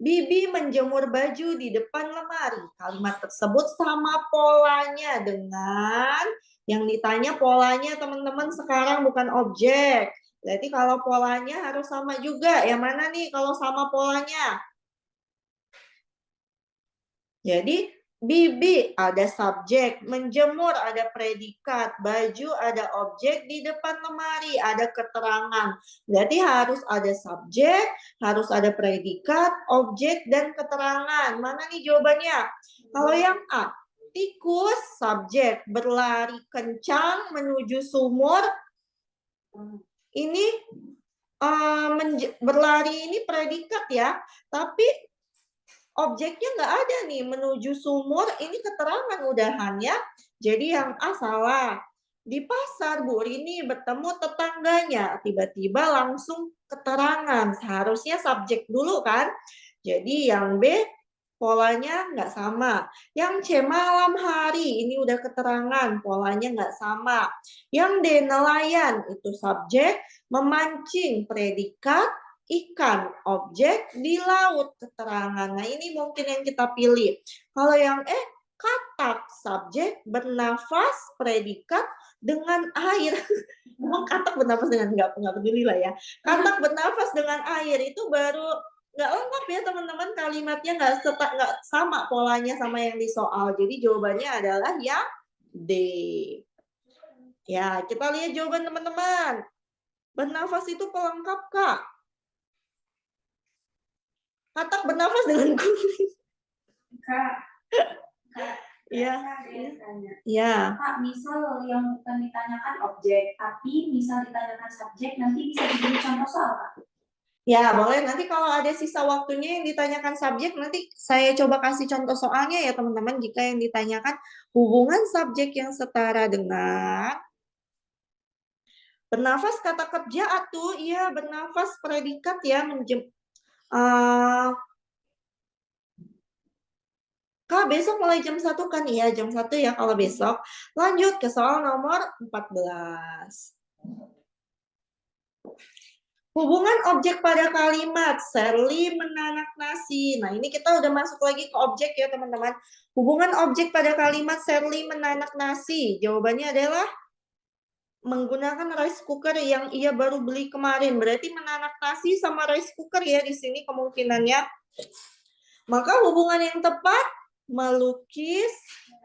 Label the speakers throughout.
Speaker 1: Bibi menjemur baju di depan lemari. Kalimat tersebut sama polanya dengan yang ditanya polanya teman-teman sekarang bukan objek. Berarti kalau polanya harus sama juga. Yang mana nih kalau sama polanya? Jadi Bibi ada subjek, menjemur ada predikat, baju ada objek, di depan lemari ada keterangan. Berarti harus ada subjek, harus ada predikat, objek, dan keterangan. Mana nih jawabannya? Kalau yang A, tikus, subjek, berlari kencang menuju sumur. Ini berlari ini predikat ya, tapi objeknya nggak ada nih, menuju sumur, ini keterangan udahannya. Jadi yang A salah. Di pasar Bu Rini bertemu tetangganya, tiba-tiba langsung keterangan. Seharusnya subjek dulu kan. Jadi yang B polanya nggak sama. Yang C malam hari, ini udah keterangan, polanya nggak sama. Yang D nelayan, itu subjek, memancing predikat, ikan, objek, di laut, keterangan. Nah, ini mungkin yang kita pilih. Kalau yang katak, subjek, bernafas, predikat, dengan air. Emang katak bernafas dengan, nggak peduli lah ya. Katak bernafas dengan air, itu baru nggak lengkap ya teman-teman, kalimatnya nggak sama polanya sama yang di soal. Jadi jawabannya adalah yang D. Ya, kita lihat jawaban teman-teman. Bernafas itu pelengkap, Kak. Katak bernafas dengan kuning.
Speaker 2: Kak,
Speaker 1: Iya.
Speaker 2: Ya. Kak, misal yang bukan ditanyakan objek, tapi misal ditanyakan subjek, nanti bisa diberi contoh soal, Kak?
Speaker 1: Ya, boleh. Nanti kalau ada sisa waktunya yang ditanyakan subjek, nanti saya coba kasih contoh soalnya ya teman-teman. Jika yang ditanyakan hubungan subjek yang setara dengan bernafas kata kerja atau iya bernafas predikat ya Kak, besok mulai jam 1 kan? Iya, jam 1 ya kalau besok. Lanjut ke soal nomor 14. Hubungan objek pada kalimat, Sherly menanak nasi. Nah, ini kita udah masuk lagi ke objek ya, teman-teman. Hubungan objek pada kalimat Sherly menanak nasi. Jawabannya adalah menggunakan rice cooker yang ia baru beli kemarin. Berarti menanak nasi sama rice cooker ya di sini kemungkinannya. Maka hubungan yang tepat, melukis,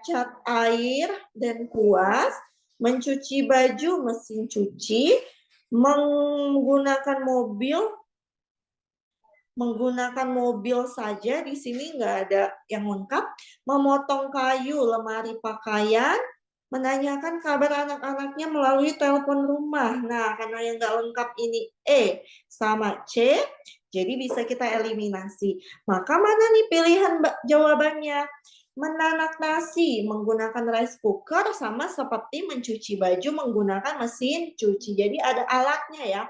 Speaker 1: cat air, dan kuas, mencuci baju, mesin cuci, menggunakan mobil saja, di sini nggak ada yang lengkap, memotong kayu, lemari pakaian, menanyakan kabar anak-anaknya melalui telepon rumah. Nah, karena yang nggak lengkap ini E sama C, jadi bisa kita eliminasi. Maka mana nih pilihan jawabannya? Menanak nasi menggunakan rice cooker sama seperti mencuci baju menggunakan mesin cuci. Jadi ada alatnya ya.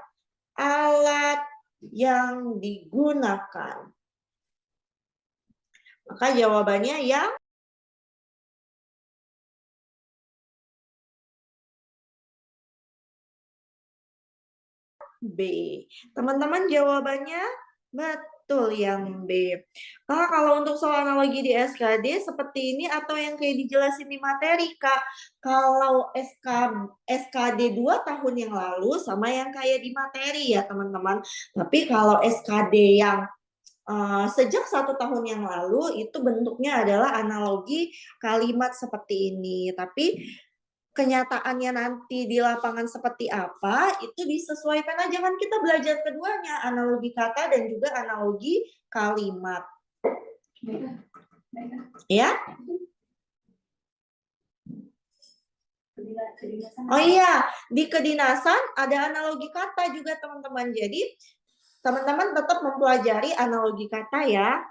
Speaker 1: Alat yang digunakan. Maka jawabannya yang B. Teman-teman jawabannya betul yang B. Nah, kalau untuk soal analogi di SKD seperti ini atau yang kayak dijelasin di materi, Kak. Kalau SKD 2 tahun yang lalu sama yang kayak di materi ya, teman-teman. Tapi kalau SKD yang sejak 1 tahun yang lalu itu bentuknya adalah analogi kalimat seperti ini. Tapi kenyataannya nanti di lapangan seperti apa, itu disesuaikan aja kan kita belajar keduanya, analogi kata dan juga analogi kalimat. Ya? Oh iya, di kedinasan ada analogi kata juga teman-teman. Jadi teman-teman tetap mempelajari analogi kata ya.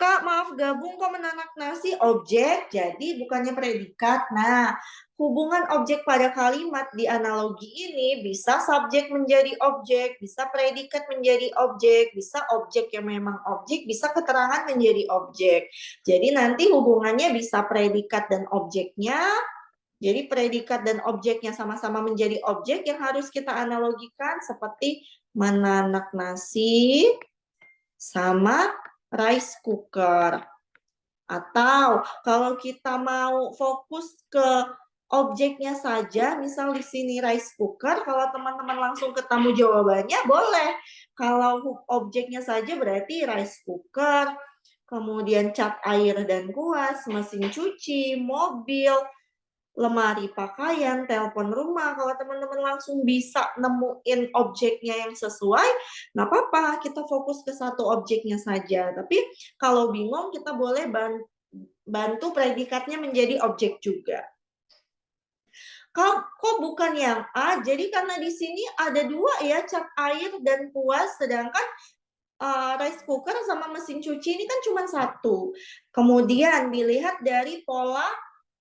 Speaker 1: Kak, maaf gabung kok menanak nasi objek, jadi bukannya predikat. Nah, hubungan objek pada kalimat di analogi ini bisa subjek menjadi objek, bisa predikat menjadi objek, bisa objek yang memang objek, bisa keterangan menjadi objek. Jadi nanti hubungannya bisa predikat dan objeknya. Jadi predikat dan objeknya sama-sama menjadi objek yang harus kita analogikan seperti menanak nasi, sama rice cooker. Atau kalau kita mau fokus ke objeknya saja, misal di sini rice cooker, kalau teman-teman langsung ketemu jawabannya boleh. Kalau objeknya saja berarti rice cooker, kemudian cat air dan kuas, mesin cuci, mobil, lemari pakaian, telepon rumah. Kalau teman-teman langsung bisa nemuin objeknya yang sesuai, nggak apa-apa, kita fokus ke satu objeknya saja. Tapi kalau bingung, kita boleh bantu predikatnya menjadi objek juga. Kok bukan yang A? Jadi karena di sini ada dua ya, cat air dan kuas, sedangkan rice cooker sama mesin cuci ini kan cuma satu. Kemudian dilihat dari pola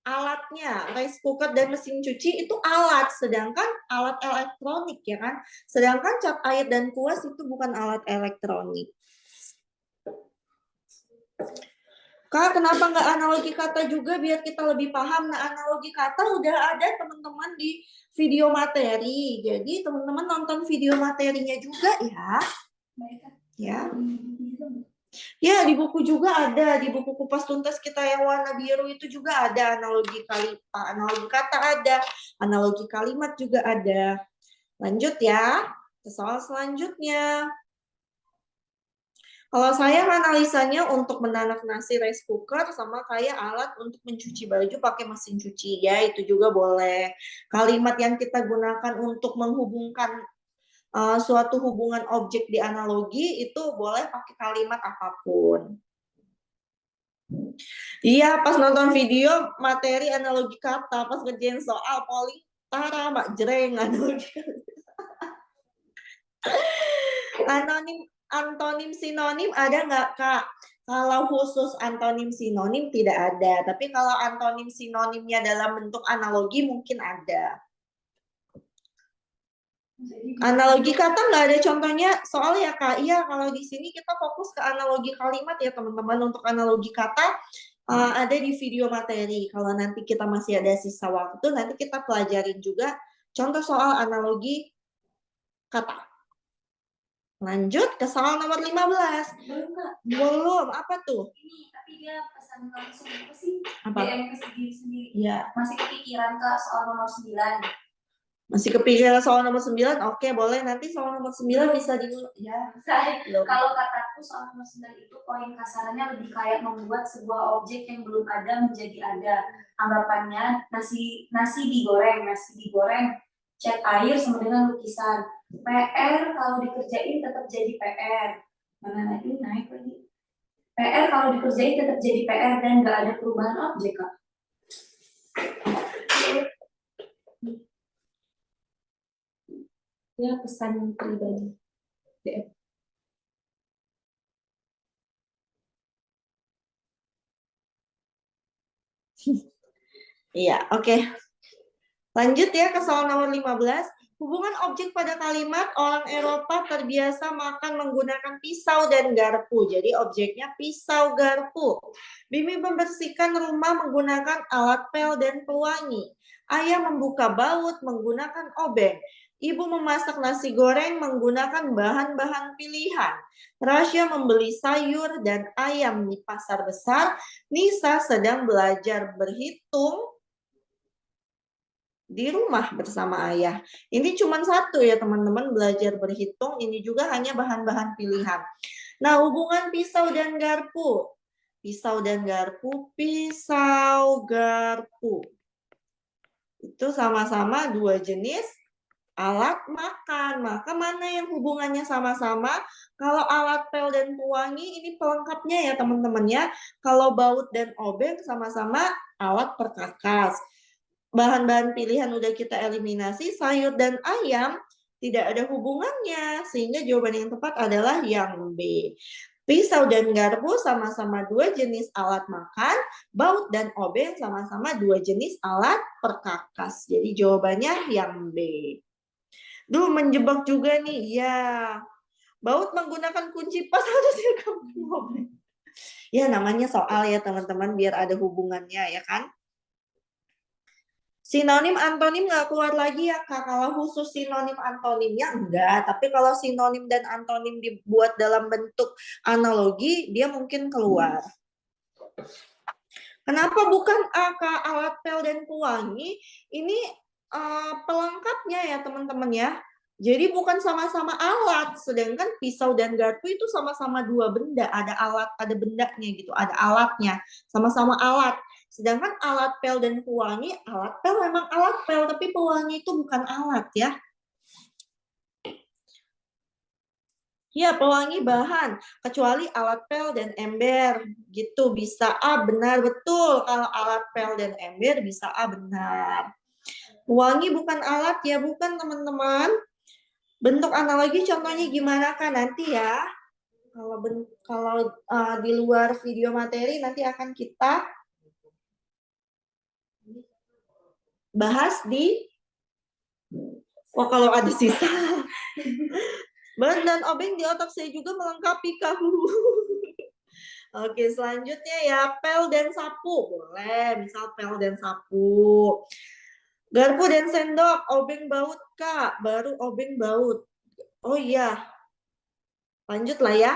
Speaker 1: alatnya, rice cooker dan mesin cuci itu alat, sedangkan alat elektronik ya kan. Sedangkan cat air dan kuas itu bukan alat elektronik. Kak, kenapa nggak analogi kata juga biar kita lebih paham? Nah, analogi kata udah ada teman-teman di video materi. Jadi teman-teman nonton video materinya juga ya. Ya. Ya, di buku juga ada, di buku kupas tuntas kita yang warna biru itu juga ada analogi kata ada, analogi kalimat juga ada. Lanjut ya, ke soal selanjutnya. Kalau saya analisanya untuk menanak nasi rice cooker sama kayak alat untuk mencuci baju pakai mesin cuci ya, itu juga boleh. Kalimat yang kita gunakan untuk menghubungkan suatu hubungan objek di analogi itu boleh pakai kalimat apapun. Iya, pas nonton video materi analogi kata, pas ngerjain soal polling, Tara, Mbak Jreng, analogi. Antonim sinonim ada nggak, Kak? Kalau khusus antonim sinonim tidak ada, tapi kalau antonim sinonimnya dalam bentuk analogi mungkin ada. Analogi kata nggak ada contohnya soal ya, Kak. Iya, kalau di sini kita fokus ke analogi kalimat ya, teman-teman. Untuk analogi kata ada di video materi. Kalau nanti kita masih ada sisa waktu, nanti kita pelajarin juga contoh soal analogi kata. Lanjut ke soal nomor 15.
Speaker 2: Belum, Kak.
Speaker 1: Belum, apa tuh?
Speaker 2: Ini, tapi dia pesan langsung apa sih?
Speaker 1: Apa?
Speaker 2: DM ke sendiri-sendiri.
Speaker 1: Iya.
Speaker 2: Masih kepikiran, Kak, soal nomor 9.
Speaker 1: Masih kepikiran soal nomor 9? Oke, boleh. Nanti soal nomor 9 bisa di... Ya.
Speaker 2: Kalau kataku soal nomor 9 itu poin kasarannya lebih kayak membuat sebuah objek yang belum ada menjadi ada. Anggapannya nasi digoreng, cat air sama dengan lukisan. PR kalau dikerjain tetap jadi PR. Mana lagi naik lagi. PR kalau dikerjain tetap jadi PR dan nggak ada perubahan objek, Kak. Ya, pesan pribadi. DM.
Speaker 1: Iya, oke. Lanjut ya ke soal nomor 15. Hubungan objek pada kalimat orang Eropa terbiasa makan menggunakan pisau dan garpu. Jadi objeknya pisau garpu. Bimi membersihkan rumah menggunakan alat pel dan pewangi. Ayah membuka baut menggunakan obeng. Ibu memasak nasi goreng menggunakan bahan-bahan pilihan. Rasya membeli sayur dan ayam di pasar besar. Nisa sedang belajar berhitung di rumah bersama ayah. Ini cuma satu ya teman-teman, belajar berhitung. Ini juga hanya bahan-bahan pilihan. Nah, hubungan pisau dan garpu. Pisau dan garpu, pisau, garpu. Itu sama-sama dua jenis alat makan. Maka mana yang hubungannya sama-sama? Kalau alat pel dan pewangi ini pelengkapnya ya teman-teman ya. Kalau baut dan obeng sama-sama alat perkakas. Bahan-bahan pilihan udah kita eliminasi, sayur dan ayam tidak ada hubungannya, sehingga jawaban yang tepat adalah yang B. Pisau dan garpu sama-sama dua jenis alat makan, baut dan obeng sama-sama dua jenis alat perkakas. Jadi jawabannya yang B. Duh, menjebak juga nih, ya. Baut menggunakan kunci pas harusnya kamu obeng. Ya, namanya soal ya teman-teman, biar ada hubungannya ya kan. Sinonim antonim nggak keluar lagi ya Kak. Kalau khusus sinonim antonimnya enggak, tapi kalau sinonim dan antonim dibuat dalam bentuk analogi, dia mungkin keluar. Kenapa bukan Kak, alat pel dan pewangi? Ini pelengkapnya ya teman-teman ya. Jadi bukan sama-sama alat, sedangkan pisau dan garpu itu sama-sama dua benda, ada alat, ada bendanya gitu, ada alatnya, sama-sama alat. Sedangkan alat pel dan pewangi, alat pel memang alat pel, tapi pewangi itu bukan alat ya. Ya, pewangi bahan, kecuali alat pel dan ember, gitu bisa A benar betul. Kalau alat pel dan ember bisa A benar. Pewangi bukan alat ya, bukan teman-teman. Bentuk analogi contohnya gimana kan nanti ya. Kalau di luar video materi nanti akan kita bahas di kalau ada sisa. Ban dan obeng di otak saya juga melengkapi kamu. Oke, selanjutnya ya pel dan sapu. Boleh, misal pel dan sapu. Garpu dan sendok, obeng baut Kak, baru obeng baut. Oh iya, lanjut lah ya.